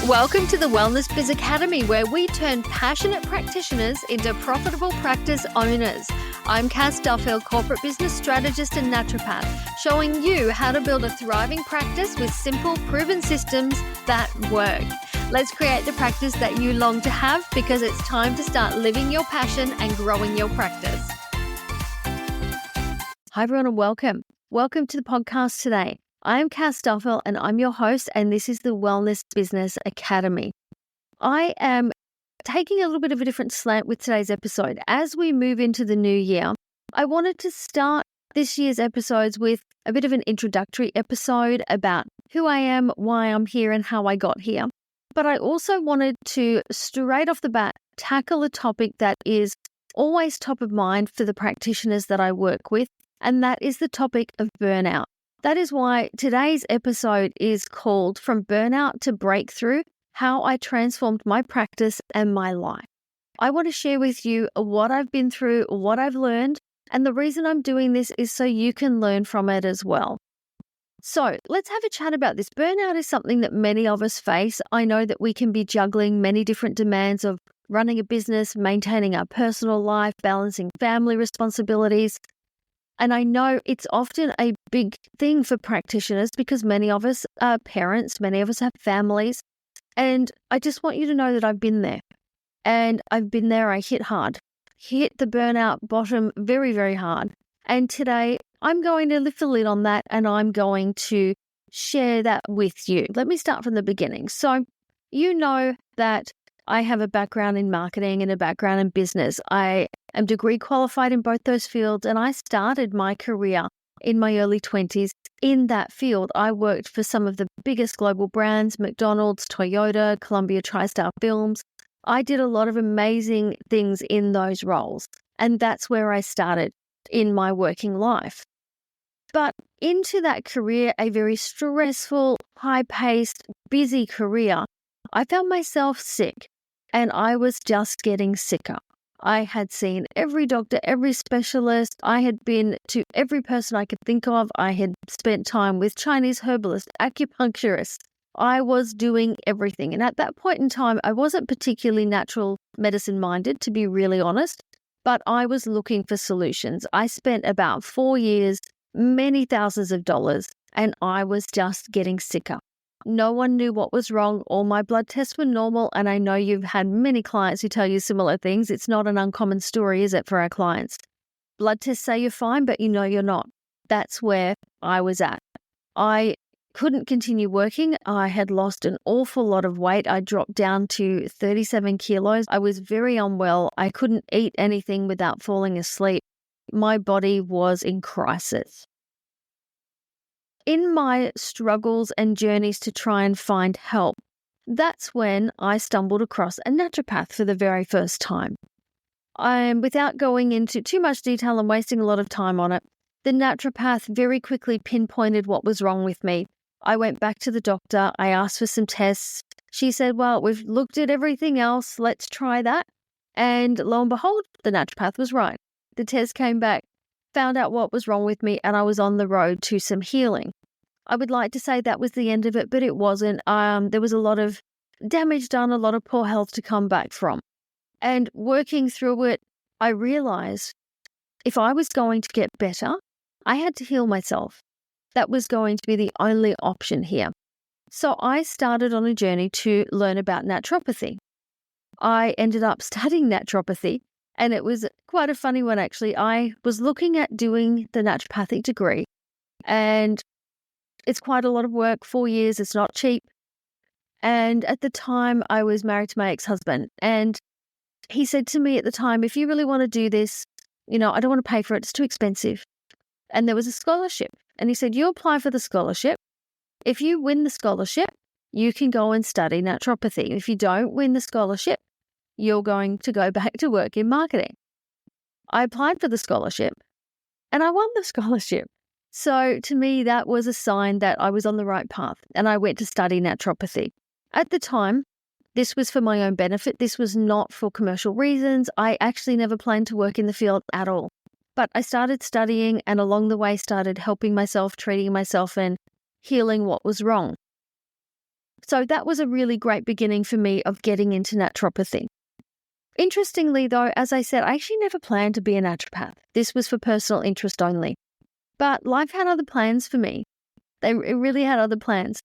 Welcome to the Wellness Biz Academy, where we turn passionate practitioners into profitable practice owners. I'm Duffill, corporate business strategist and naturopath, showing you how to build a thriving practice with simple, proven systems that work. Let's create the practice that you long to have, because it's time to start living your passion and growing your practice. Hi everyone, and welcome. Welcome to the podcast today. I am Duffill and I'm your host, and this is the Wellness Business Academy. I am taking a little bit of a different slant with today's episode. As we move into the new year, I wanted to start this year's episodes with a bit of an introductory episode about who I am, why I'm here, and how I got here. But I also wanted to, straight off the bat, tackle a topic that is always top of mind for the practitioners that I work with, and that is the topic of burnout. That is why today's episode is called From Burnout to Breakthrough: How I Transformed My Practice and My Life. I want to share with you what I've been through, what I've learned, and the reason I'm doing this is so you can learn from it as well. So let's have a chat about this. Burnout is something that many of us face. I know that we can be juggling many different demands of running a business, maintaining our personal life, balancing family responsibilities. And I know it's often a big thing for practitioners because many of us are parents, many of us have families. And I just want you to know that I've been there. And I've been there, I hit the burnout bottom very, very hard. And today I'm going to lift the lid on that, and I'm going to share that with you. Let me start from the beginning. So you know that I have a background in marketing and a background in business. I am degree qualified in both those fields, and I started my career in my early 20s in that field. I worked for some of the biggest global brands: McDonald's, Toyota, Columbia TriStar Films. I did a lot of amazing things in those roles, and that's where I started in my working life. But into that career, a very stressful, high-paced, busy career, I found myself sick, and I was just getting sicker. I had seen every doctor, every specialist. I had been to every person I could think of. I had spent time with Chinese herbalists, acupuncturists. I was doing everything. And at that point in time, I wasn't particularly natural medicine minded, to be really honest, but I was looking for solutions. I spent about 4 years, many thousands of dollars, and I was just getting sicker. No one knew what was wrong. All my blood tests were normal, and I know you've had many clients who tell you similar things. It's not an uncommon story, is it, for our clients? Blood tests say you're fine, but you know you're not. That's where I was at. I couldn't continue working. I had lost an awful lot of weight. I dropped down to 37 kilos. I was very unwell. I couldn't eat anything without falling asleep. My body was in crisis. In my struggles and journeys to try and find help, that's when I stumbled across a naturopath for the very first time. Without going into too much detail and wasting a lot of time on it, the naturopath very quickly pinpointed what was wrong with me. I went back to the doctor. I asked for some tests. She said, well, we've looked at everything else. Let's try that. And lo and behold, the naturopath was right. The test came back, found out what was wrong with me, and I was on the road to some healing. I would like to say that was the end of it, but it wasn't. There was a lot of damage done, a lot of poor health to come back from. And working through it, I realized if I was going to get better, I had to heal myself. That was going to be the only option here. So I started on a journey to learn about naturopathy. I ended up studying naturopathy, and it was quite a funny one, actually. I was looking at doing the naturopathic degree, and it's quite a lot of work, 4 years, it's not cheap. And at the time, I was married to my ex-husband, and he said to me at the time, if you really want to do this, I don't want to pay for it, it's too expensive. And there was a scholarship, and he said, you apply for the scholarship. If you win the scholarship, you can go and study naturopathy. If you don't win the scholarship, you're going to go back to work in marketing. I applied for the scholarship, and I won the scholarship. So to me, that was a sign that I was on the right path, and I went to study naturopathy. At the time, this was for my own benefit. This was not for commercial reasons. I actually never planned to work in the field at all. But I started studying, and along the way started helping myself, treating myself, and healing what was wrong. So that was a really great beginning for me of getting into naturopathy. Interestingly, though, as I said, I actually never planned to be a naturopath. This was for personal interest only. But life had other plans for me. It really had other plans.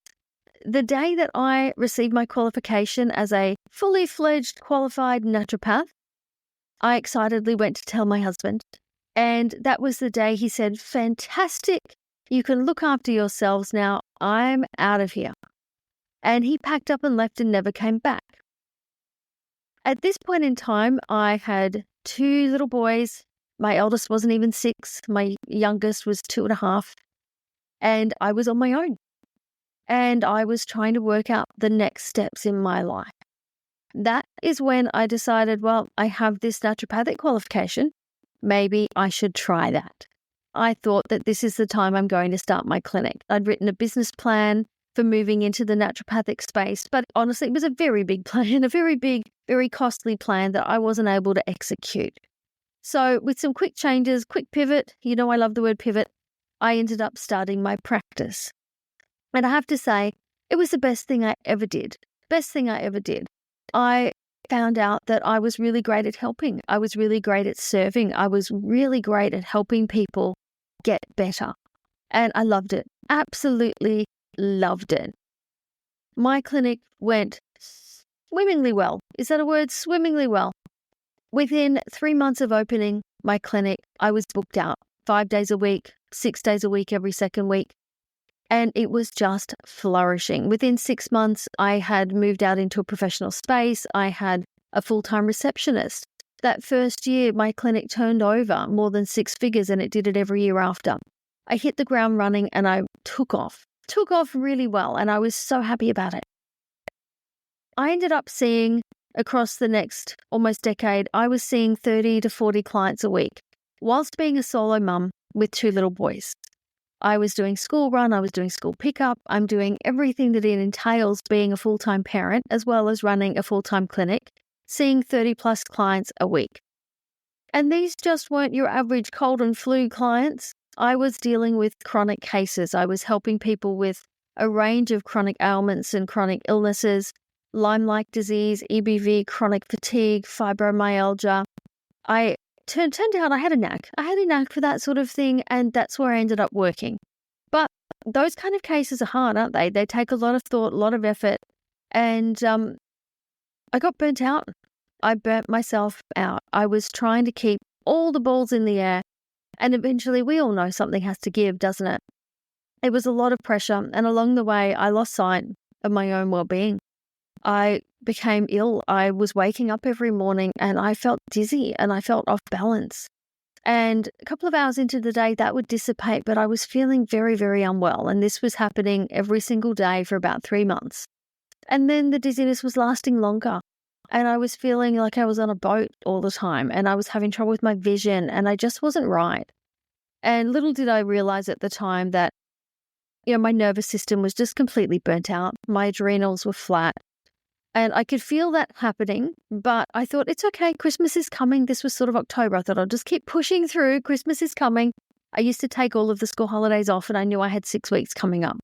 The day that I received my qualification as a fully fledged qualified naturopath, I excitedly went to tell my husband. And that was the day he said, "Fantastic. You can look after yourselves now. I'm out of here." And he packed up and left and never came back. At this point in time, I had 2 little boys. My eldest wasn't even 6. My youngest was 2.5. And I was on my own. And I was trying to work out the next steps in my life. That is when I decided, well, I have this naturopathic qualification. Maybe I should try that. I thought that this is the time I'm going to start my clinic. I'd written a business plan for moving into the naturopathic space, but honestly, it was a very big plan, a very big, very costly plan that I wasn't able to execute. So with some quick changes, quick pivot, I love the word pivot, I ended up starting my practice. And I have to say, it was the best thing I ever did. Best thing I ever did. I found out that I was really great at helping. I was really great at serving. I was really great at helping people get better. And I loved it. Absolutely loved it. My clinic went swimmingly well. Is that a word? Swimmingly well. Within 3 months of opening my clinic, I was booked out 5 days a week, 6 days a week, every second week. And it was just flourishing. Within 6 months, I had moved out into a professional space. I had a full-time receptionist. That first year, my clinic turned over more than 6 figures, and it did it every year after. I hit the ground running and I took off really well, and I was so happy about it. I ended up seeing, across the next almost decade, I was seeing 30 to 40 clients a week, whilst being a solo mum with 2 little boys. I was doing school run, I was doing school pickup, I'm doing everything that it entails being a full-time parent, as well as running a full-time clinic, seeing 30 plus clients a week. And these just weren't your average cold and flu clients. I was dealing with chronic cases. I was helping people with a range of chronic ailments and chronic illnesses, Lyme-like disease, EBV, chronic fatigue, fibromyalgia. Turned out I had a knack. I had a knack for that sort of thing, and that's where I ended up working. But those kind of cases are hard, aren't they? They take a lot of thought, a lot of effort, and I got burnt out. I burnt myself out. I was trying to keep all the balls in the air, and eventually we all know something has to give, doesn't it? It was a lot of pressure, and along the way, I lost sight of my own well-being. I became ill. I was waking up every morning and I felt dizzy and I felt off balance. And a couple of hours into the day, that would dissipate, but I was feeling very, very unwell. And this was happening every single day for about 3 months. And then the dizziness was lasting longer. And I was feeling like I was on a boat all the time, and I was having trouble with my vision, and I just wasn't right. And little did I realize at the time that, my nervous system was just completely burnt out. My adrenals were flat. And I could feel that happening, but I thought, it's okay, Christmas is coming. This was sort of October. I thought I'll just keep pushing through. Christmas is coming. I used to take all of the school holidays off, and I knew I had 6 weeks coming up.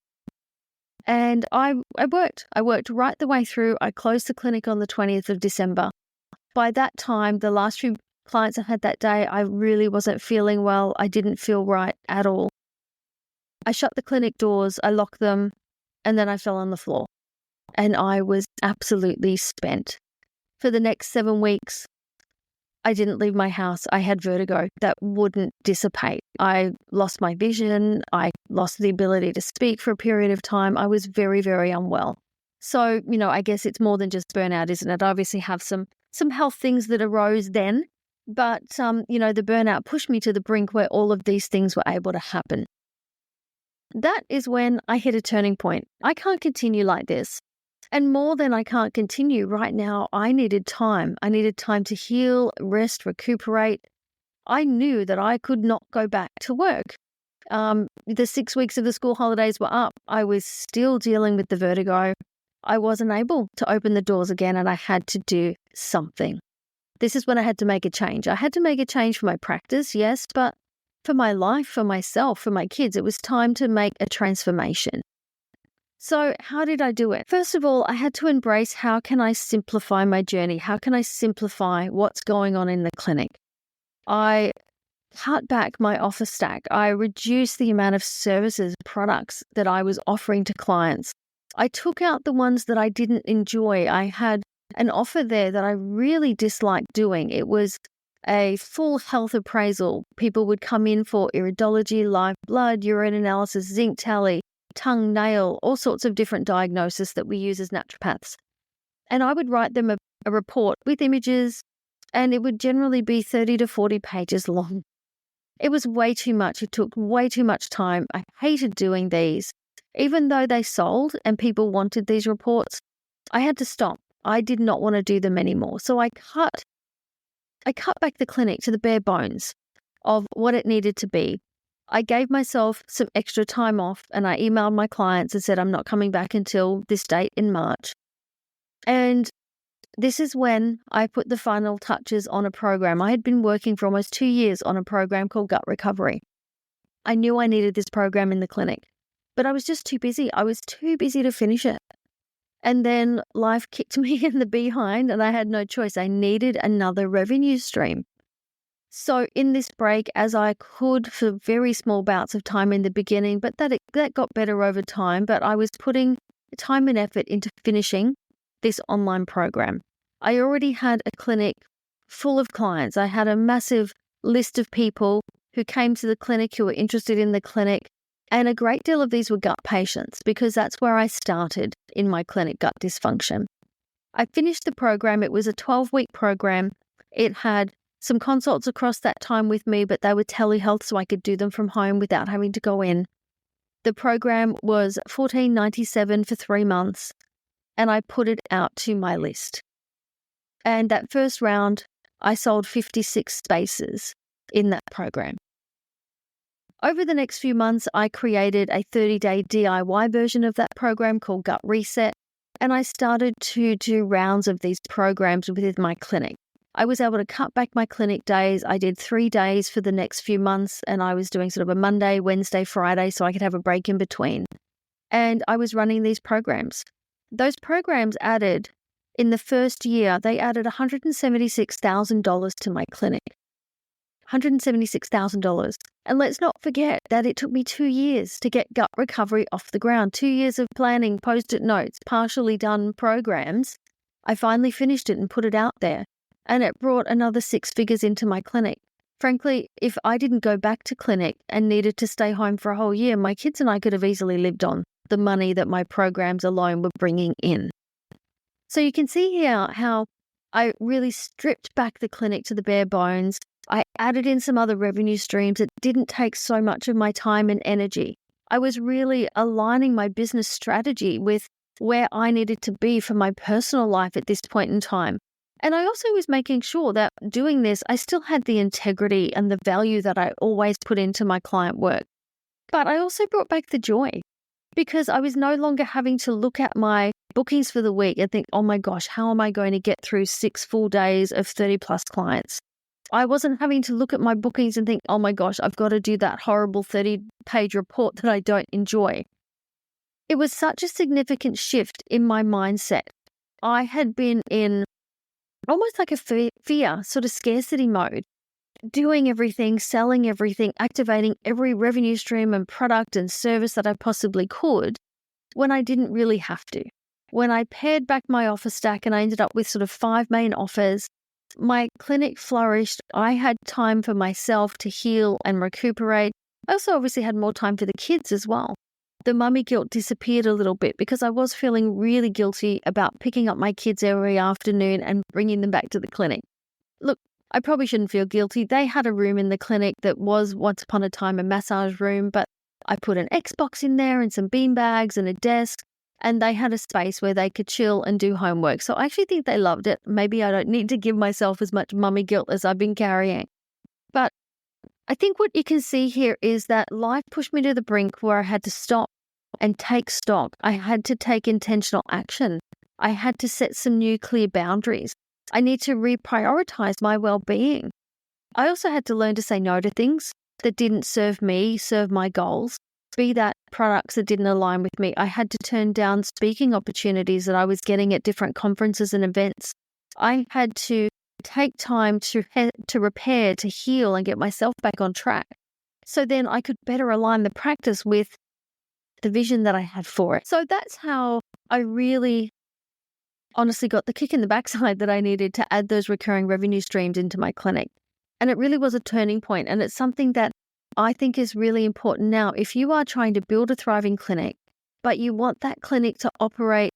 And I worked. I worked right the way through. I closed the clinic on the 20th of December. By that time, the last few clients I had that day, I really wasn't feeling well. I didn't feel right at all. I shut the clinic doors, I locked them, and then I fell on the floor. And I was absolutely spent. For the next 7 weeks, I didn't leave my house. I had vertigo that wouldn't dissipate. I lost my vision. I lost the ability to speak for a period of time. I was very, very unwell. So, I guess it's more than just burnout, isn't it? I obviously have some health things that arose then, but, the burnout pushed me to the brink where all of these things were able to happen. That is when I hit a turning point. I can't continue like this. And more than I can't continue right now, I needed time. I needed time to heal, rest, recuperate. I knew that I could not go back to work. The 6 weeks of the school holidays were up. I was still dealing with the vertigo. I wasn't able to open the doors again, and I had to do something. This is when I had to make a change. I had to make a change for my practice, yes, but for my life, for myself, for my kids, it was time to make a transformation. So how did I do it? First of all, I had to embrace, how can I simplify my journey? How can I simplify what's going on in the clinic? I cut back my offer stack. I reduced the amount of services, products that I was offering to clients. I took out the ones that I didn't enjoy. I had an offer there that I really disliked doing. It was a full health appraisal. People would come in for iridology, live blood, urine analysis, zinc tally, tongue, nail, all sorts of different diagnoses that we use as naturopaths. And I would write them a report with images, and it would generally be 30 to 40 pages long. It was way too much. It took way too much time. I hated doing these. Even though they sold and people wanted these reports, I had to stop. I did not want to do them anymore. So I cut back the clinic to the bare bones of what it needed to be. I gave myself some extra time off, and I emailed my clients and said, I'm not coming back until this date in March. And this is when I put the final touches on a program. I had been working for almost 2 years on a program called Gut Recovery. I knew I needed this program in the clinic, but I was just too busy. I was too busy to finish it. And then life kicked me in the behind, and I had no choice. I needed another revenue stream. So in this break, as I could for very small bouts of time in the beginning, but that got better over time, but I was putting time and effort into finishing this online program. I already had a clinic full of clients. I had a massive list of people who came to the clinic, who were interested in the clinic. And a great deal of these were gut patients, because that's where I started in my clinic, gut dysfunction. I finished the program. It was a 12-week program. It had some consults across that time with me, but they were telehealth, so I could do them from home without having to go in. The program was $14.97 for 3 months, and I put it out to my list. And that first round, I sold 56 spaces in that program. Over the next few months, I created a 30-day DIY version of that program called Gut Reset, and I started to do rounds of these programs within my clinic. I was able to cut back my clinic days. I did 3 days for the next few months, and I was doing sort of a Monday, Wednesday, Friday, so I could have a break in between. And I was running these programs. Those programs added, in the first year, they added $176,000 to my clinic. $176,000. And let's not forget that it took me 2 years to get Gut Recovery off the ground. 2 years of planning, post-it notes, partially done programs. I finally finished it and put it out there. And it brought another 6 figures into my clinic. Frankly, if I didn't go back to clinic and needed to stay home for a whole year, my kids and I could have easily lived on the money that my programs alone were bringing in. So you can see here how I really stripped back the clinic to the bare bones. I added in some other revenue streams. It didn't take so much of my time and energy. I was really aligning my business strategy with where I needed to be for my personal life at this point in time. And I also was making sure that doing this, I still had the integrity and the value that I always put into my client work. But I also brought back the joy, because I was no longer having to look at my bookings for the week and think, oh my gosh, how am I going to get through 6 full days of 30 plus clients? I wasn't having to look at my bookings and think, oh my gosh, I've got to do that horrible 30-page report that I don't enjoy. It was such a significant shift in my mindset. I had been in almost like a fear, sort of scarcity mode, doing everything, selling everything, activating every revenue stream and product and service that I possibly could, when I didn't really have to. When I pared back my offer stack and I ended up with sort of 5 main offers, my clinic flourished. I had time for myself to heal and recuperate. I also obviously had more time for the kids as well. The mummy guilt disappeared a little bit, because I was feeling really guilty about picking up my kids every afternoon and bringing them back to the clinic. Look, I probably shouldn't feel guilty. They had a room in the clinic that was once upon a time a massage room, but I put an Xbox in there and some bean bags and a desk, and they had a space where they could chill and do homework. So I actually think they loved it. Maybe I don't need to give myself as much mummy guilt as I've been carrying. But I think what you can see here is that life pushed me to the brink where I had to stop and take stock. I had to take intentional action. I had to set some new clear boundaries. I need to reprioritize my well-being. I also had to learn to say no to things that didn't serve me, serve my goals, be that products that didn't align with me. I had to turn down speaking opportunities that I was getting at different conferences and events. I had to take time to repair, to heal, and get myself back on track. So then I could better align the practice with the vision that I had for it. So that's how I really honestly got the kick in the backside that I needed to add those recurring revenue streams into my clinic. And it really was a turning point. And it's something that I think is really important now. If you are trying to build a thriving clinic, but you want that clinic to operate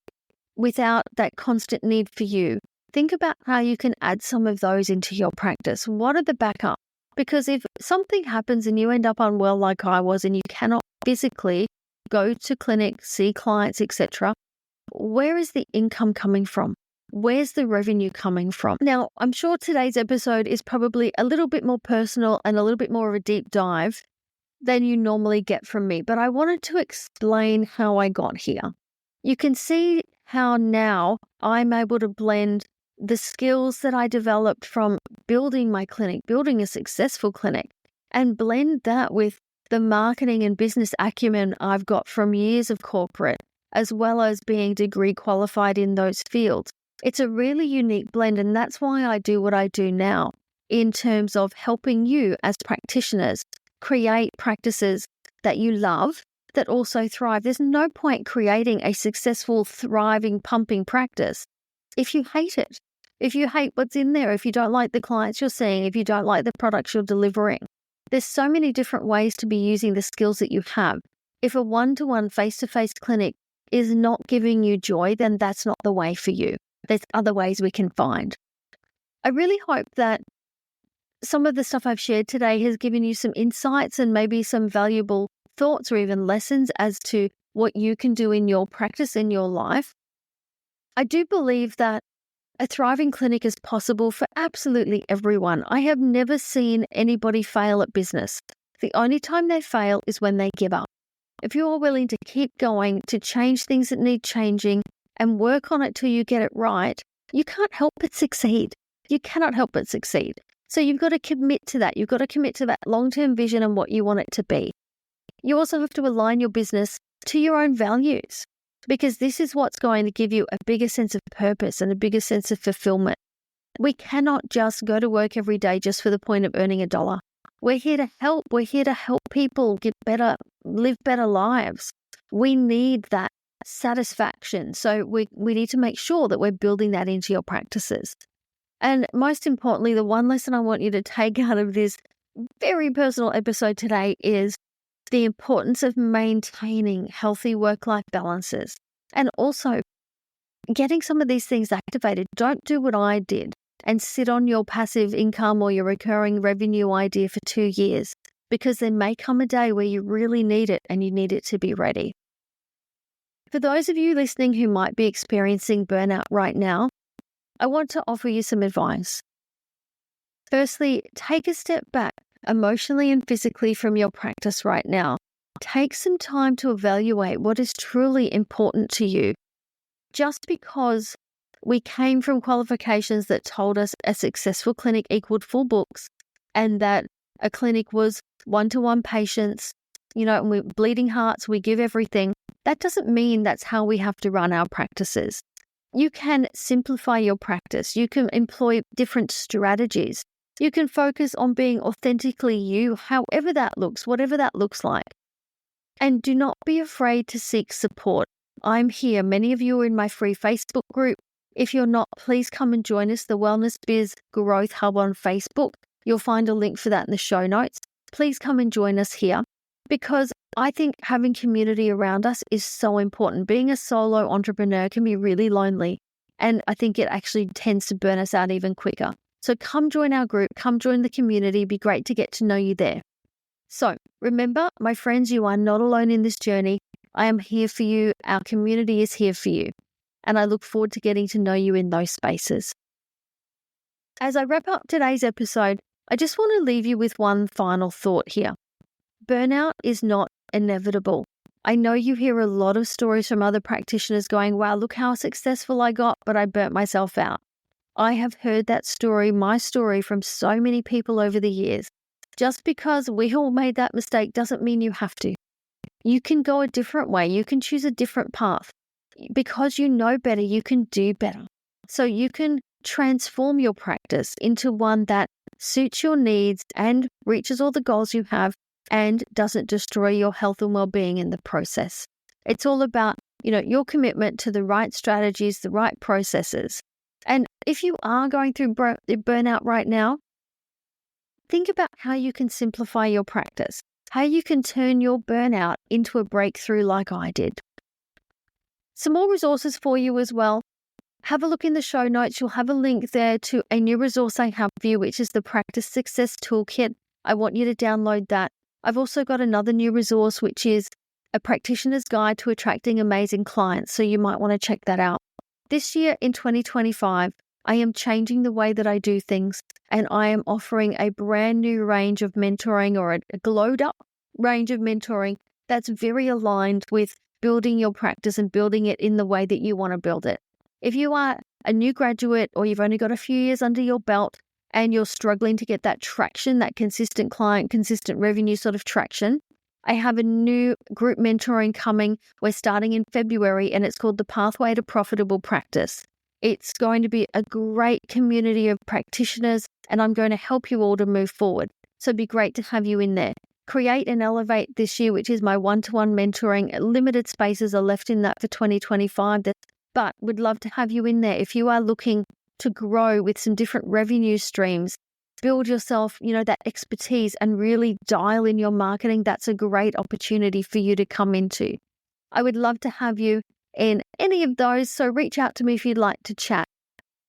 without that constant need for you, think about how you can add some of those into your practice. What are the backup? Because if something happens and you end up unwell like I was and you cannot physically go to clinic, see clients, etc., where is the income coming from? Where's the revenue coming from? Now, I'm sure today's episode is probably a little bit more personal and a little bit more of a deep dive than you normally get from me, but I wanted to explain how I got here. You can see how now I'm able to blend the skills that I developed from building my clinic, building a successful clinic, and blend that with the marketing and business acumen I've got from years of corporate, as well as being degree qualified in those fields. It's a really unique blend, and that's why I do what I do now in terms of helping you as practitioners create practices that you love that also thrive. There's no point creating a successful, thriving, pumping practice if you hate it, if you hate what's in there, if you don't like the clients you're seeing, if you don't like the products you're delivering. There's so many different ways to be using the skills that you have. If a one-to-one face-to-face clinic is not giving you joy, then that's not the way for you. There's other ways we can find. I really hope that some of the stuff I've shared today has given you some insights and maybe some valuable thoughts or even lessons as to what you can do in your practice, in your life. I do believe that a thriving clinic is possible for absolutely everyone. I have never seen anybody fail at business. The only time they fail is when they give up. If you are willing to keep going, to change things that need changing and work on it till you get it right, you can't help but succeed. You cannot help but succeed. So you've got to commit to that. You've got to commit to that long-term vision and what you want it to be. You also have to align your business to your own values, because this is what's going to give you a bigger sense of purpose and a bigger sense of fulfillment. We cannot just go to work every day just for the point of earning $1. We're here to help. We're here to help people get better, live better lives. We need that satisfaction. So we need to make sure that we're building that into your practices. And most importantly, the one lesson I want you to take out of this very personal episode today is the importance of maintaining healthy work-life balances and also getting some of these things activated. Don't do what I did and sit on your passive income or your recurring revenue idea for 2 years, because there may come a day where you really need it and you need it to be ready. For those of you listening who might be experiencing burnout right now, I want to offer you some advice. Firstly, take a step back emotionally and physically from your practice right now. Take some time to evaluate what is truly important to you. Just because we came from qualifications that told us a successful clinic equaled full books and that a clinic was one-to-one patients, and we're bleeding hearts, we give everything, that doesn't mean that's how we have to run our practices. You can simplify your practice. You can employ different strategies. You can focus on being authentically you, however that looks, whatever that looks like. And do not be afraid to seek support. I'm here. Many of you are in my free Facebook group. If you're not, please come and join us, the Wellness Biz Growth Hub on Facebook. You'll find a link for that in the show notes. Please come and join us here, because I think having community around us is so important. Being a solo entrepreneur can be really lonely, and I think it actually tends to burn us out even quicker. So come join our group, come join the community. It'd be great to get to know you there. So remember, my friends, you are not alone in this journey. I am here for you. Our community is here for you. And I look forward to getting to know you in those spaces. As I wrap up today's episode, I just want to leave you with one final thought here. Burnout is not inevitable. I know you hear a lot of stories from other practitioners going, wow, look how successful I got, but I burnt myself out. I have heard that story, my story, from so many people over the years. Just because we all made that mistake doesn't mean you have to. You can go a different way. You can choose a different path. Because you know better, you can do better. So you can transform your practice into one that suits your needs and reaches all the goals you have and doesn't destroy your health and well-being in the process. It's all about, your commitment to the right strategies, the right processes. And if you are going through burnout right now, think about how you can simplify your practice, how you can turn your burnout into a breakthrough like I did. Some more resources for you as well. Have a look in the show notes. You'll have a link there to a new resource I have for you, which is the Practice Success Toolkit. I want you to download that. I've also got another new resource, which is a practitioner's guide to attracting amazing clients. So you might want to check that out. This year in 2025, I am changing the way that I do things, and I am offering a brand new range of mentoring, or a glowed up range of mentoring that's very aligned with building your practice and building it in the way that you want to build it. If you are a new graduate or you've only got a few years under your belt and you're struggling to get that traction, that consistent client, consistent revenue sort of traction, I have a new group mentoring coming. We're starting in February, and it's called The Pathway to Profitable Practice. It's going to be a great community of practitioners, and I'm going to help you all to move forward. So it'd be great to have you in there. Create and Elevate this year, which is my one-to-one mentoring. Limited spaces are left in that for 2025, but would love to have you in there. If you are looking to grow with some different revenue streams, build yourself, that expertise and really dial in your marketing, that's a great opportunity for you to come into. I would love to have you in any of those, so reach out to me if you'd like to chat.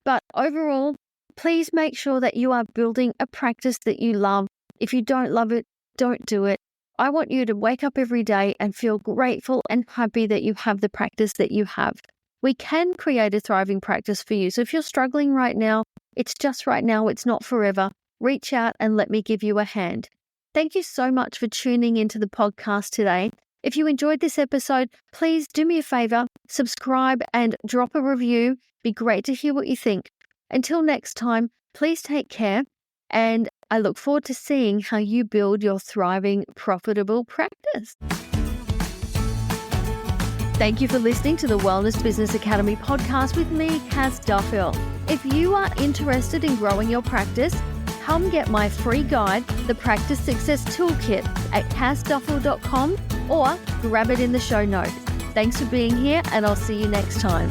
But overall, please make sure that you are building a practice that you love. If you don't love it, don't do it. I want you to wake up every day and feel grateful and happy that you have the practice that you have. We can create a thriving practice for you. So if you're struggling right now, it's just right now, it's not forever. Reach out and let me give you a hand. Thank you so much for tuning into the podcast today. If you enjoyed this episode, please do me a favor, subscribe and drop a review. Be great to hear what you think. Until next time, please take care, and I look forward to seeing how you build your thriving, profitable practice. Thank you for listening to the Wellness Business Academy podcast with me, Cass Duffill. If you are interested in growing your practice, come get my free guide, the Practice Success Toolkit, at cassduffill.com, or grab it in the show notes. Thanks for being here, and I'll see you next time.